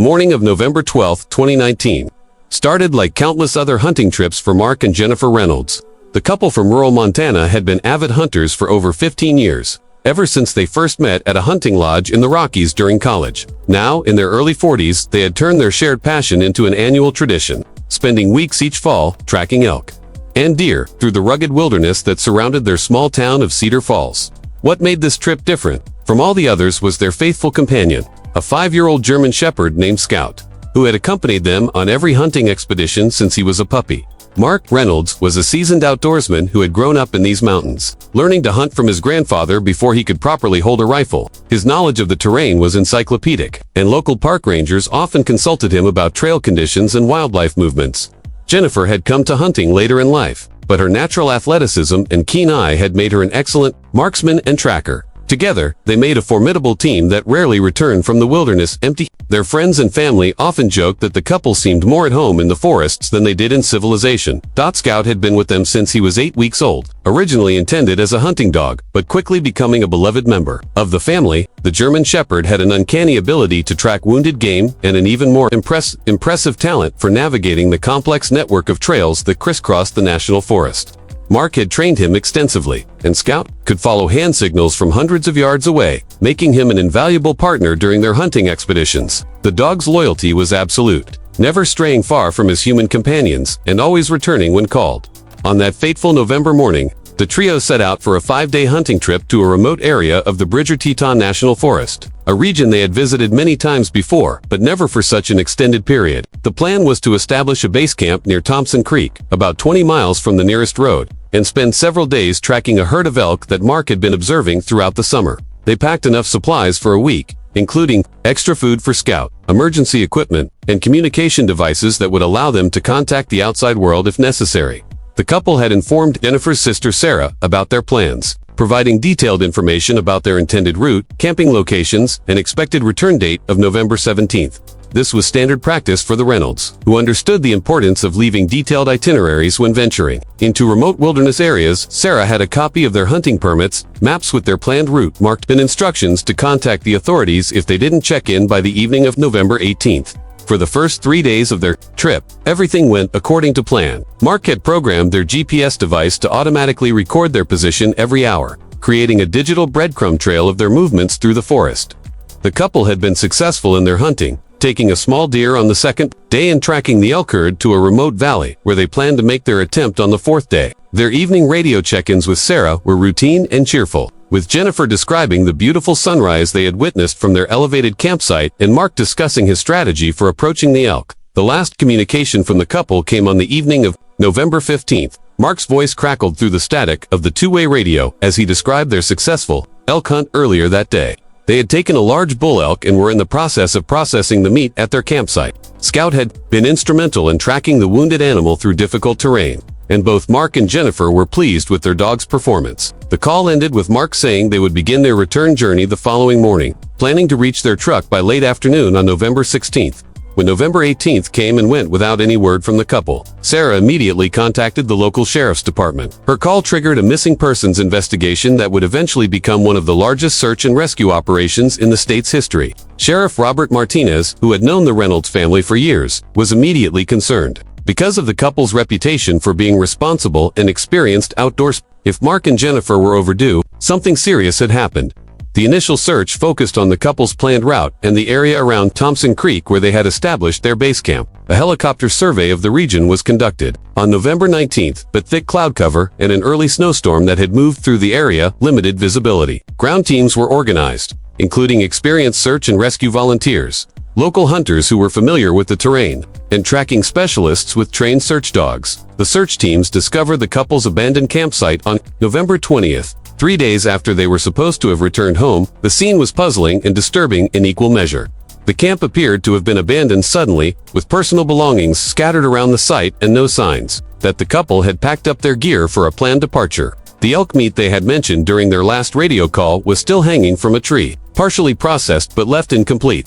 The morning of November 12, 2019, started like countless other hunting trips for Mark and Jennifer Reynolds. The couple from rural Montana had been avid hunters for over 15 years, ever since they first met at a hunting lodge in the Rockies during college. Now, in their early 40s, they had turned their shared passion into an annual tradition, spending weeks each fall tracking elk and deer through the rugged wilderness that surrounded their small town of Cedar Falls. What made this trip different from all the others was their faithful companion, a 5-year-old German Shepherd named Scout, who had accompanied them on every hunting expedition since he was a puppy. Mark Reynolds was a seasoned outdoorsman who had grown up in these mountains, learning to hunt from his grandfather before he could properly hold a rifle. His knowledge of the terrain was encyclopedic, and local park rangers often consulted him about trail conditions and wildlife movements. Jennifer had come to hunting later in life, but her natural athleticism and keen eye had made her an excellent marksman and tracker. Together, they made a formidable team that rarely returned from the wilderness empty. Their friends and family often joked that the couple seemed more at home in the forests than they did in civilization. Scout had been with them since he was 8 weeks old, originally intended as a hunting dog, but quickly becoming a beloved member of the family. The German Shepherd had an uncanny ability to track wounded game and an even more impressive talent for navigating the complex network of trails that crisscrossed the national forest. Mark had trained him extensively, and Scout could follow hand signals from hundreds of yards away, making him an invaluable partner during their hunting expeditions. The dog's loyalty was absolute, never straying far from his human companions and always returning when called. On that fateful November morning, the trio set out for a 5-day hunting trip to a remote area of the Bridger-Teton National Forest, a region they had visited many times before, but never for such an extended period. The plan was to establish a base camp near Thompson Creek, about 20 miles from the nearest road, and spend several days tracking a herd of elk that Mark had been observing throughout the summer. They packed enough supplies for a week, including extra food for Scout, emergency equipment, and communication devices that would allow them to contact the outside world if necessary. The couple had informed Jennifer's sister Sarah about their plans, providing detailed information about their intended route, camping locations, and expected return date of November 17th. This was standard practice for the Reynolds, who understood the importance of leaving detailed itineraries when venturing into remote wilderness areas. Sarah had a copy of their hunting permits, maps with their planned route marked, and instructions to contact the authorities if they didn't check in by the evening of November 18th. For the first 3 days of their trip, everything went according to plan. Mark had programmed their GPS device to automatically record their position every hour, creating a digital breadcrumb trail of their movements through the forest. The couple had been successful in their hunting, taking a small deer on the 2nd day and tracking the elk herd to a remote valley where they planned to make their attempt on the 4th day. Their evening radio check-ins with Sarah were routine and cheerful, with Jennifer describing the beautiful sunrise they had witnessed from their elevated campsite and Mark discussing his strategy for approaching the elk. The last communication from the couple came on the evening of November 15th. Mark's voice crackled through the static of the two-way radio as he described their successful elk hunt earlier that day. They had taken a large bull elk and were in the process of processing the meat at their campsite. Scout had been instrumental in tracking the wounded animal through difficult terrain, and both Mark and Jennifer were pleased with their dog's performance. The call ended with Mark saying they would begin their return journey the following morning, planning to reach their truck by late afternoon on November 16th. When November 18th came and went without any word from the couple, Sarah immediately contacted the local sheriff's department. Her call triggered a missing persons investigation that would eventually become one of the largest search and rescue operations in the state's history. Sheriff Robert Martinez, who had known the Reynolds family for years, was immediately concerned. Because of the couple's reputation for being responsible and experienced outdoors, if Mark and Jennifer were overdue, something serious had happened. The initial search focused on the couple's planned route and the area around Thompson Creek where they had established their base camp. A helicopter survey of the region was conducted on November 19th, but thick cloud cover and an early snowstorm that had moved through the area limited visibility. Ground teams were organized, including experienced search and rescue volunteers, local hunters who were familiar with the terrain, and tracking specialists with trained search dogs. The search teams discovered the couple's abandoned campsite on November 20th. 3 days after they were supposed to have returned home. The scene was puzzling and disturbing in equal measure. The camp appeared to have been abandoned suddenly, with personal belongings scattered around the site and no signs that the couple had packed up their gear for a planned departure. The elk meat they had mentioned during their last radio call was still hanging from a tree, partially processed but left incomplete.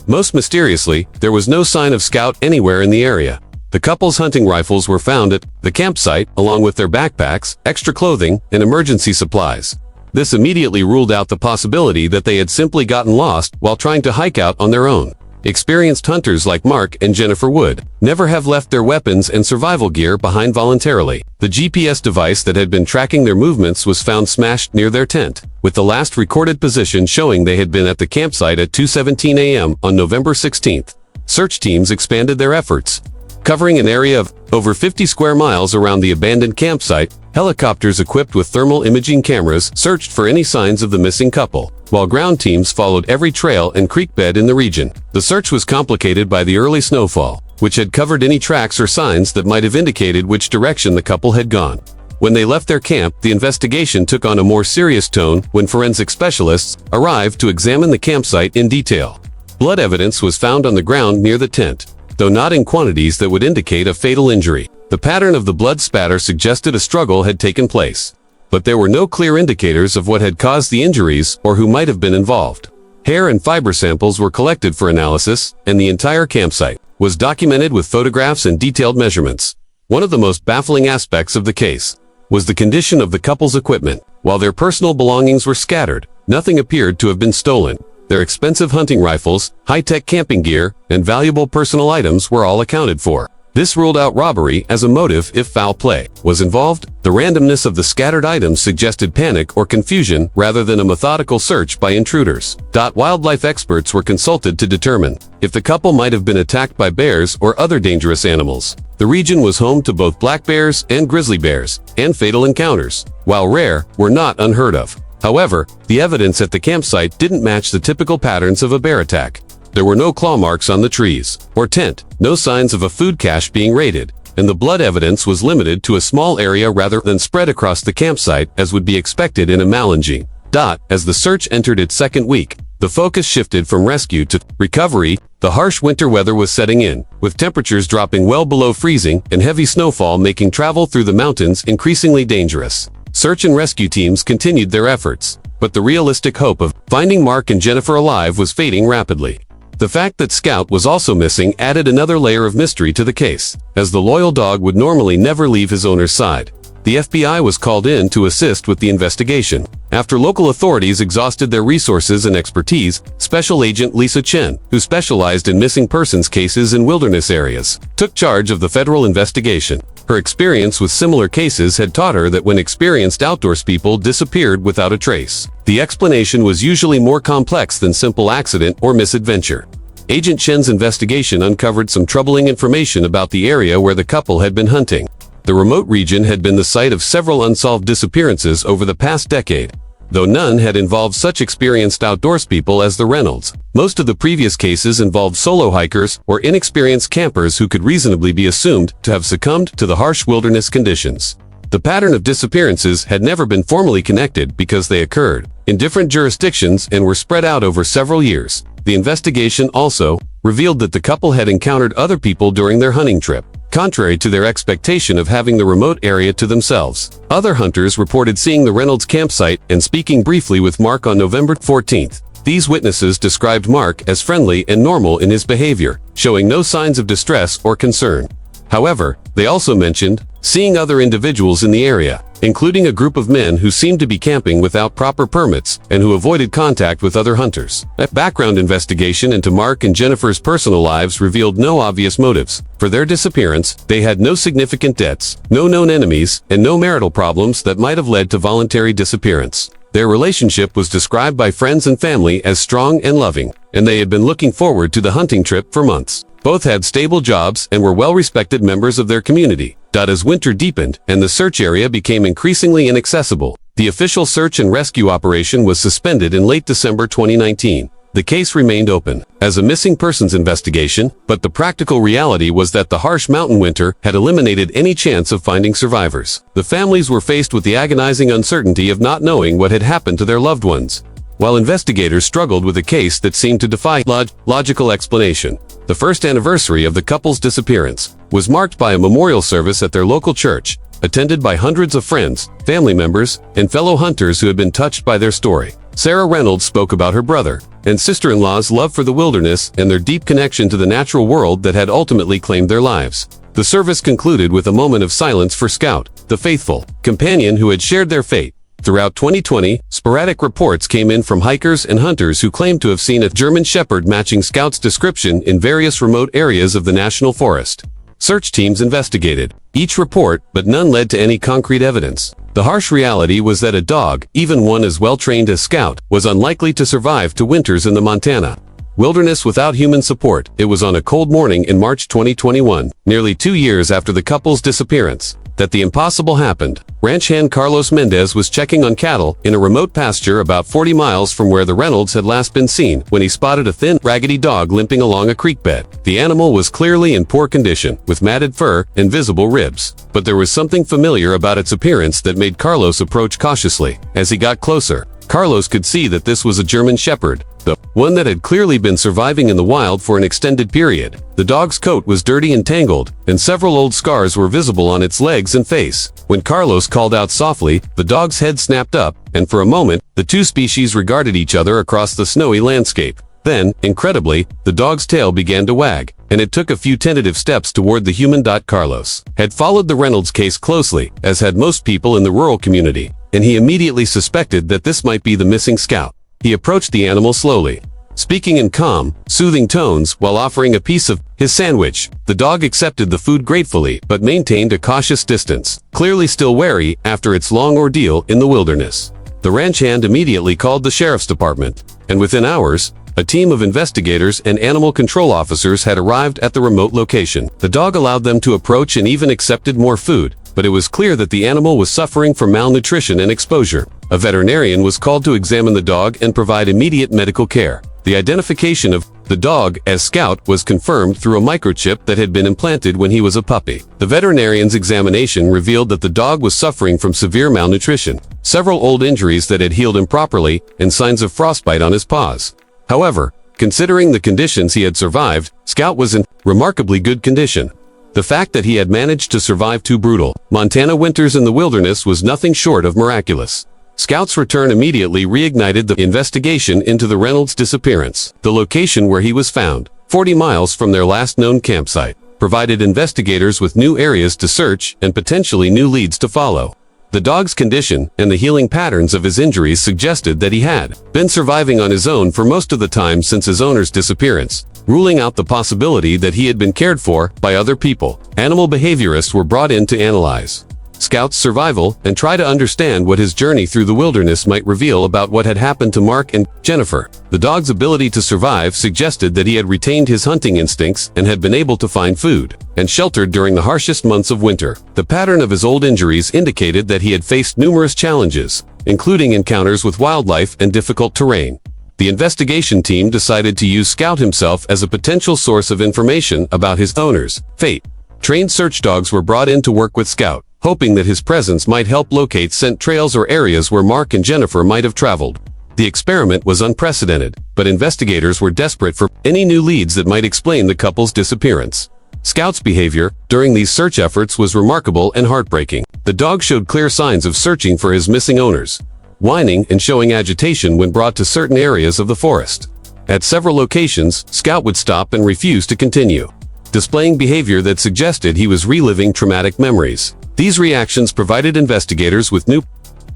Most mysteriously, there was no sign of Scout anywhere in the area. The couple's hunting rifles were found at the campsite, along with their backpacks, extra clothing, and emergency supplies. This immediately ruled out the possibility that they had simply gotten lost while trying to hike out on their own. Experienced hunters like Mark and Jennifer would never have left their weapons and survival gear behind voluntarily. The GPS device that had been tracking their movements was found smashed near their tent, with the last recorded position showing they had been at the campsite at 2:17 a.m. on November 16th. Search teams expanded their efforts, covering an area of over 50 square miles around the abandoned campsite. Helicopters equipped with thermal imaging cameras searched for any signs of the missing couple, while ground teams followed every trail and creek bed in the region. The search was complicated by the early snowfall, which had covered any tracks or signs that might have indicated which direction the couple had gone. When they left their camp, the investigation took on a more serious tone when forensic specialists arrived to examine the campsite in detail. Blood evidence was found on the ground near the tent, though not in quantities that would indicate a fatal injury. The pattern of the blood spatter suggested a struggle had taken place, but there were no clear indicators of what had caused the injuries or who might have been involved. Hair and fiber samples were collected for analysis, and the entire campsite was documented with photographs and detailed measurements. One of the most baffling aspects of the case was the condition of the couple's equipment. While their personal belongings were scattered, nothing appeared to have been stolen. Their expensive hunting rifles, high-tech camping gear, and valuable personal items were all accounted for. This ruled out robbery as a motive if foul play was involved. The randomness of the scattered items suggested panic or confusion rather than a methodical search by intruders. Wildlife experts were consulted to determine if the couple might have been attacked by bears or other dangerous animals. The region was home to both black bears and grizzly bears, and fatal encounters, while rare, were not unheard of. However, the evidence at the campsite didn't match the typical patterns of a bear attack. There were no claw marks on the trees or tent, no signs of a food cache being raided, and the blood evidence was limited to a small area rather than spread across the campsite as would be expected in a malingering. As the search entered its second week, the focus shifted from rescue to recovery. The harsh winter weather was setting in, with temperatures dropping well below freezing and heavy snowfall making travel through the mountains increasingly dangerous. Search and rescue teams continued their efforts, but the realistic hope of finding Mark and Jennifer alive was fading rapidly. The fact that Scout was also missing added another layer of mystery to the case, as the loyal dog would normally never leave his owner's side. The FBI was called in to assist with the investigation. After local authorities exhausted their resources and expertise, Special Agent Lisa Chen, who specialized in missing persons cases in wilderness areas, took charge of the federal investigation. Her experience with similar cases had taught her that when experienced outdoorspeople disappeared without a trace, the explanation was usually more complex than simple accident or misadventure. Agent Chen's investigation uncovered some troubling information about the area where the couple had been hunting. The remote region had been the site of several unsolved disappearances over the past decade, though none had involved such experienced outdoorspeople as the Reynolds. Most of the previous cases involved solo hikers or inexperienced campers who could reasonably be assumed to have succumbed to the harsh wilderness conditions. The pattern of disappearances had never been formally connected because they occurred in different jurisdictions and were spread out over several years. The investigation also revealed that the couple had encountered other people during their hunting trip, contrary to their expectation of having the remote area to themselves. Other hunters reported seeing the Reynolds campsite and speaking briefly with Mark on November 14th. These witnesses described Mark as friendly and normal in his behavior, showing no signs of distress or concern. However, they also mentioned seeing other individuals in the area, including a group of men who seemed to be camping without proper permits and who avoided contact with other hunters. A background investigation into Mark and Jennifer's personal lives revealed no obvious motives for their disappearance. They had no significant debts, no known enemies, and no marital problems that might have led to voluntary disappearance. Their relationship was described by friends and family as strong and loving, and they had been looking forward to the hunting trip for months. Both had stable jobs and were well-respected members of their community. As winter deepened and the search area became increasingly inaccessible, the official search and rescue operation was suspended in late December 2019. The case remained open as a missing persons investigation, but the practical reality was that the harsh mountain winter had eliminated any chance of finding survivors. The families were faced with the agonizing uncertainty of not knowing what had happened to their loved ones, while investigators struggled with a case that seemed to defy logical explanation. The first anniversary of the couple's disappearance was marked by a memorial service at their local church, attended by hundreds of friends, family members, and fellow hunters who had been touched by their story. Sarah Reynolds spoke about her brother and sister-in-law's love for the wilderness and their deep connection to the natural world that had ultimately claimed their lives. The service concluded with a moment of silence for Scout, the faithful companion who had shared their fate. Throughout 2020, sporadic reports came in from hikers and hunters who claimed to have seen a German Shepherd matching Scout's description in various remote areas of the National Forest. Search teams investigated each report, but none led to any concrete evidence. The harsh reality was that a dog, even one as well-trained as Scout, was unlikely to survive to winters in the Montana wilderness without human support. It was on a cold morning in March 2021, nearly 2 years after the couple's disappearance, that the impossible happened. Ranch hand Carlos Mendez was checking on cattle in a remote pasture about 40 miles from where the Reynolds had last been seen when he spotted a thin, raggedy dog limping along a creek bed. The animal was clearly in poor condition, with matted fur and visible ribs. But there was something familiar about its appearance that made Carlos approach cautiously. As he got closer, Carlos could see that this was a German Shepherd, the one that had clearly been surviving in the wild for an extended period. The dog's coat was dirty and tangled, and several old scars were visible on its legs and face. When Carlos called out softly, the dog's head snapped up, and for a moment, the two species regarded each other across the snowy landscape. Then, incredibly, the dog's tail began to wag, and it took a few tentative steps toward the human. Carlos had followed the Reynolds case closely, as had most people in the rural community, and he immediately suspected that this might be the missing Scout. He approached the animal slowly, speaking in calm, soothing tones while offering a piece of his sandwich. The dog accepted the food gratefully but maintained a cautious distance, clearly still wary after its long ordeal in the wilderness. The ranch hand immediately called the sheriff's department, and within hours, a team of investigators and animal control officers had arrived at the remote location. The dog allowed them to approach and even accepted more food, but it was clear that the animal was suffering from malnutrition and exposure. A veterinarian was called to examine the dog and provide immediate medical care. The identification of the dog as Scout was confirmed through a microchip that had been implanted when he was a puppy. The veterinarian's examination revealed that the dog was suffering from severe malnutrition, several old injuries that had healed improperly, and signs of frostbite on his paws. However, considering the conditions he had survived, Scout was in remarkably good condition. The fact that he had managed to survive 2 brutal Montana winters in the wilderness was nothing short of miraculous. Scout's return immediately reignited the investigation into the Reynolds disappearance. The location where he was found, 40 miles from their last known campsite, provided investigators with new areas to search and potentially new leads to follow. The dog's condition and the healing patterns of his injuries suggested that he had been surviving on his own for most of the time since his owner's disappearance, ruling out the possibility that he had been cared for by other people. Animal behaviorists were brought in to analyze Scout's survival and try to understand what his journey through the wilderness might reveal about what had happened to Mark and Jennifer. The dog's ability to survive suggested that he had retained his hunting instincts and had been able to find food and shelter during the harshest months of winter. The pattern of his old injuries indicated that he had faced numerous challenges, including encounters with wildlife and difficult terrain. The investigation team decided to use Scout himself as a potential source of information about his owner's fate. Trained search dogs were brought in to work with Scout, hoping that his presence might help locate scent trails or areas where Mark and Jennifer might have traveled. The experiment was unprecedented, but investigators were desperate for any new leads that might explain the couple's disappearance. Scout's behavior during these search efforts was remarkable and heartbreaking. The dog showed clear signs of searching for his missing owners, whining and showing agitation when brought to certain areas of the forest. At several locations, Scout would stop and refuse to continue, displaying behavior that suggested he was reliving traumatic memories. These reactions provided investigators with new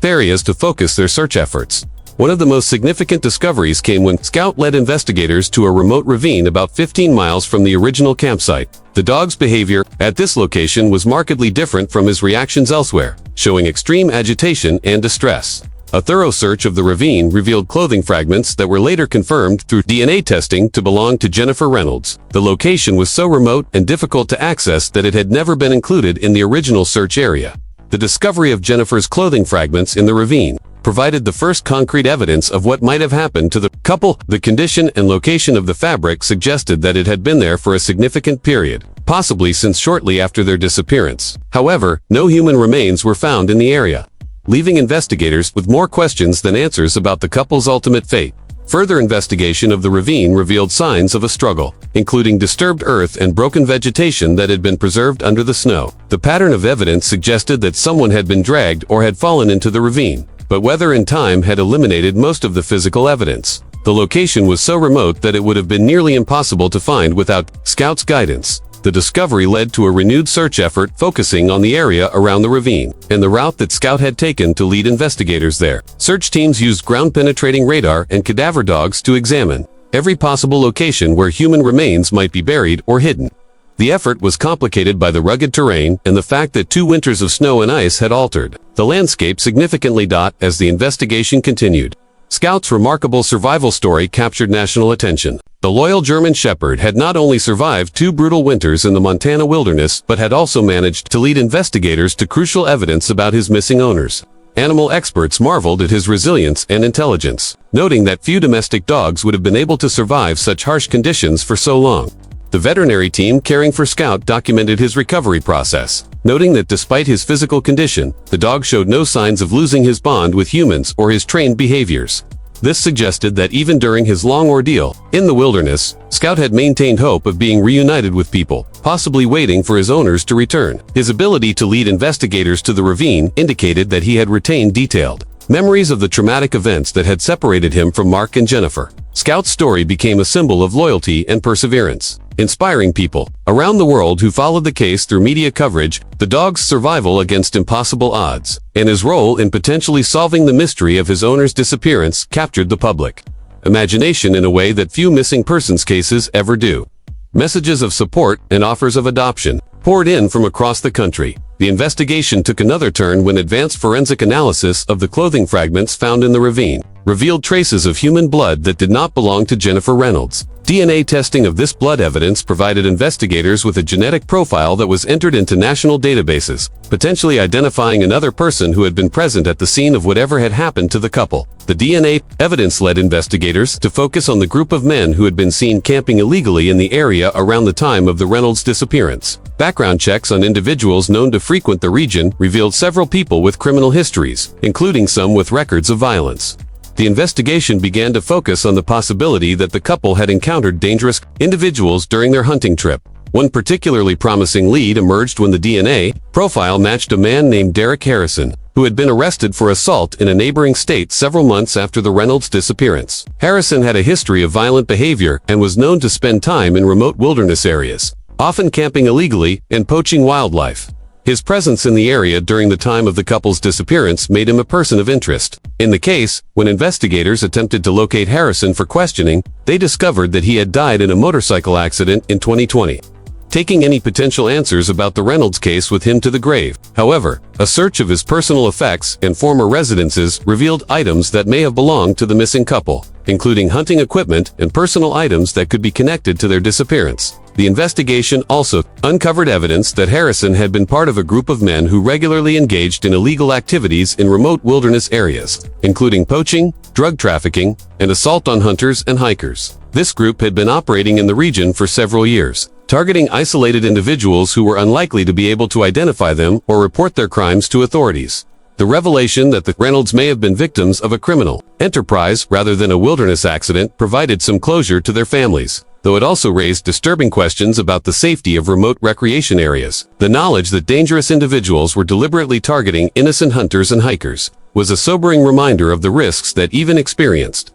areas to focus their search efforts. One of the most significant discoveries came when Scout led investigators to a remote ravine about 15 miles from the original campsite. The dog's behavior at this location was markedly different from his reactions elsewhere, showing extreme agitation and distress. A thorough search of the ravine revealed clothing fragments that were later confirmed through DNA testing to belong to Jennifer Reynolds. The location was so remote and difficult to access that it had never been included in the original search area. The discovery of Jennifer's clothing fragments in the ravine provided the first concrete evidence of what might have happened to the couple. The condition and location of the fabric suggested that it had been there for a significant period, possibly since shortly after their disappearance. However, no human remains were found in the area, leaving investigators with more questions than answers about the couple's ultimate fate. Further investigation of the ravine revealed signs of a struggle, including disturbed earth and broken vegetation that had been preserved under the snow. The pattern of evidence suggested that someone had been dragged or had fallen into the ravine, but weather and time had eliminated most of the physical evidence. The location was so remote that it would have been nearly impossible to find without Scout's guidance. The discovery led to a renewed search effort focusing on the area around the ravine and the route that Scout had taken to lead investigators there. Search teams used ground-penetrating radar and cadaver dogs to examine every possible location where human remains might be buried or hidden. The effort was complicated by the rugged terrain and the fact that 2 winters of snow and ice had altered the landscape significantly. As the investigation continued, Scout's remarkable survival story captured national attention. The loyal German Shepherd had not only survived 2 brutal winters in the Montana wilderness, but had also managed to lead investigators to crucial evidence about his missing owners. Animal experts marveled at his resilience and intelligence, noting that few domestic dogs would have been able to survive such harsh conditions for so long. The veterinary team caring for Scout documented his recovery process, noting that despite his physical condition, the dog showed no signs of losing his bond with humans or his trained behaviors. This suggested that even during his long ordeal in the wilderness, Scout had maintained hope of being reunited with people, possibly waiting for his owners to return. His ability to lead investigators to the ravine indicated that he had retained detailed memories of the traumatic events that had separated him from Mark and Jennifer. Scout's story became a symbol of loyalty and perseverance, inspiring people around the world who followed the case through media coverage. The dog's survival against impossible odds and his role in potentially solving the mystery of his owner's disappearance captured the public imagination in a way that few missing persons cases ever do. Messages of support and offers of adoption poured in from across the country. The investigation took another turn when advanced forensic analysis of the clothing fragments found in the ravine revealed traces of human blood that did not belong to Jennifer Reynolds. DNA testing of this blood evidence provided investigators with a genetic profile that was entered into national databases, potentially identifying another person who had been present at the scene of whatever had happened to the couple. The DNA evidence led investigators to focus on the group of men who had been seen camping illegally in the area around the time of the Reynolds disappearance. Background checks on individuals known to frequent the region revealed several people with criminal histories, including some with records of violence. The investigation began to focus on the possibility that the couple had encountered dangerous individuals during their hunting trip. One particularly promising lead emerged when the DNA profile matched a man named Derek Harrison, who had been arrested for assault in a neighboring state several months after the Reynolds disappearance. Harrison had a history of violent behavior and was known to spend time in remote wilderness areas, often camping illegally and poaching wildlife. His presence in the area during the time of the couple's disappearance made him a person of interest. In the case, when investigators attempted to locate Harrison for questioning, they discovered that he had died in a motorcycle accident in 2020, taking any potential answers about the Reynolds case with him to the grave. However, a search of his personal effects and former residences revealed items that may have belonged to the missing couple, including hunting equipment and personal items that could be connected to their disappearance. The investigation also uncovered evidence that Harrison had been part of a group of men who regularly engaged in illegal activities in remote wilderness areas, including poaching, drug trafficking, and assault on hunters and hikers. This group had been operating in the region for several years, targeting isolated individuals who were unlikely to be able to identify them or report their crimes to authorities. The revelation that the Reynolds may have been victims of a criminal enterprise rather than a wilderness accident provided some closure to their families, though it also raised disturbing questions about the safety of remote recreation areas. The knowledge that dangerous individuals were deliberately targeting innocent hunters and hikers was a sobering reminder of the risks that even experienced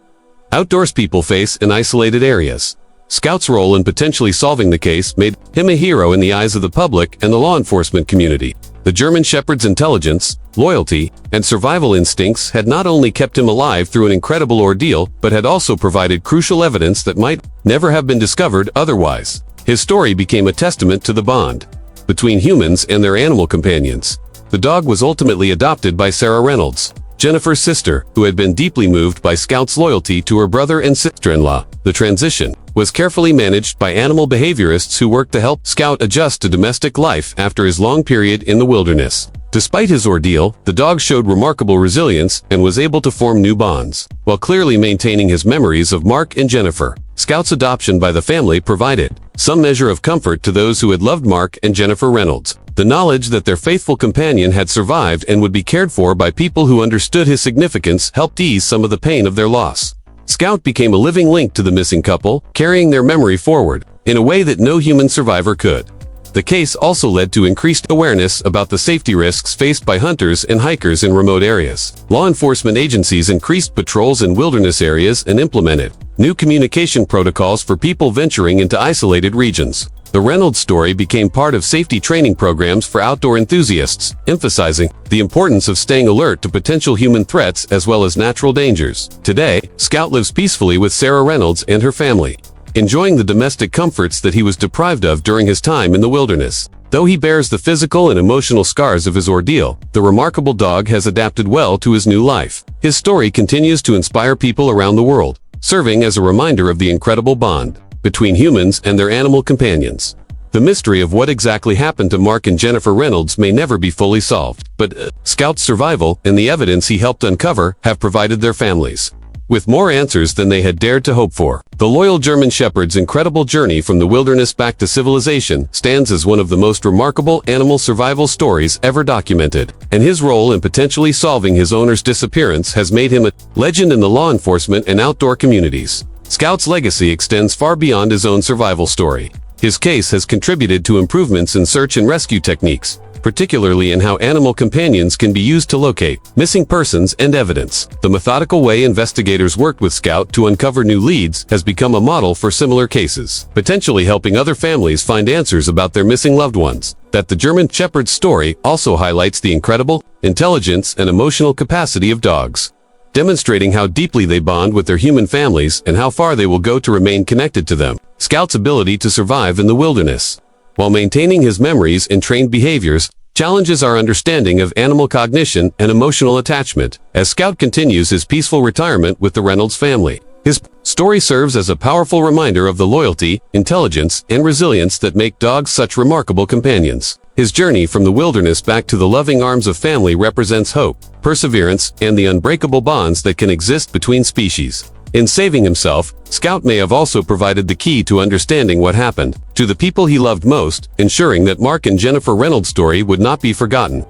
outdoors people face in isolated areas. Scout's role in potentially solving the case made him a hero in the eyes of the public and the law enforcement community. The German Shepherd's intelligence, loyalty, and survival instincts had not only kept him alive through an incredible ordeal, but had also provided crucial evidence that might never have been discovered otherwise. His story became a testament to the bond between humans and their animal companions. The dog was ultimately adopted by Sarah Reynolds, Jennifer's sister, who had been deeply moved by Scout's loyalty to her brother and sister-in-law. The transition was carefully managed by animal behaviorists who worked to help Scout adjust to domestic life after his long period in the wilderness. Despite his ordeal, the dog showed remarkable resilience and was able to form new bonds, while clearly maintaining his memories of Mark and Jennifer. Scout's adoption by the family provided some measure of comfort to those who had loved Mark and Jennifer Reynolds. The knowledge that their faithful companion had survived and would be cared for by people who understood his significance helped ease some of the pain of their loss. Scout became a living link to the missing couple, carrying their memory forward in a way that no human survivor could. The case also led to increased awareness about the safety risks faced by hunters and hikers in remote areas. Law enforcement agencies increased patrols in wilderness areas and implemented new communication protocols for people venturing into isolated regions. The Reynolds story became part of safety training programs for outdoor enthusiasts, emphasizing the importance of staying alert to potential human threats as well as natural dangers. Today, Scout lives peacefully with Sarah Reynolds and her family, enjoying the domestic comforts that he was deprived of during his time in the wilderness. Though he bears the physical and emotional scars of his ordeal, the remarkable dog has adapted well to his new life. His story continues to inspire people around the world, serving as a reminder of the incredible bond between humans and their animal companions. The mystery of what exactly happened to Mark and Jennifer Reynolds may never be fully solved, but Scout's survival and the evidence he helped uncover have provided their families with more answers than they had dared to hope for. The loyal German Shepherd's incredible journey from the wilderness back to civilization stands as one of the most remarkable animal survival stories ever documented, and his role in potentially solving his owner's disappearance has made him a legend in the law enforcement and outdoor communities. Scout's legacy extends far beyond his own survival story. His case has contributed to improvements in search and rescue techniques, particularly in how animal companions can be used to locate missing persons and evidence. The methodical way investigators worked with Scout to uncover new leads has become a model for similar cases, potentially helping other families find answers about their missing loved ones. That the German Shepherd's story also highlights the incredible intelligence and emotional capacity of dogs, demonstrating how deeply they bond with their human families and how far they will go to remain connected to them. Scout's ability to survive in the wilderness, while maintaining his memories and trained behaviors, challenges our understanding of animal cognition and emotional attachment as Scout continues his peaceful retirement with the Reynolds family. His story serves as a powerful reminder of the loyalty, intelligence, and resilience that make dogs such remarkable companions. His journey from the wilderness back to the loving arms of family represents hope, perseverance, and the unbreakable bonds that can exist between species. In saving himself, Scout may have also provided the key to understanding what happened to the people he loved most, ensuring that Mark and Jennifer Reynolds' story would not be forgotten.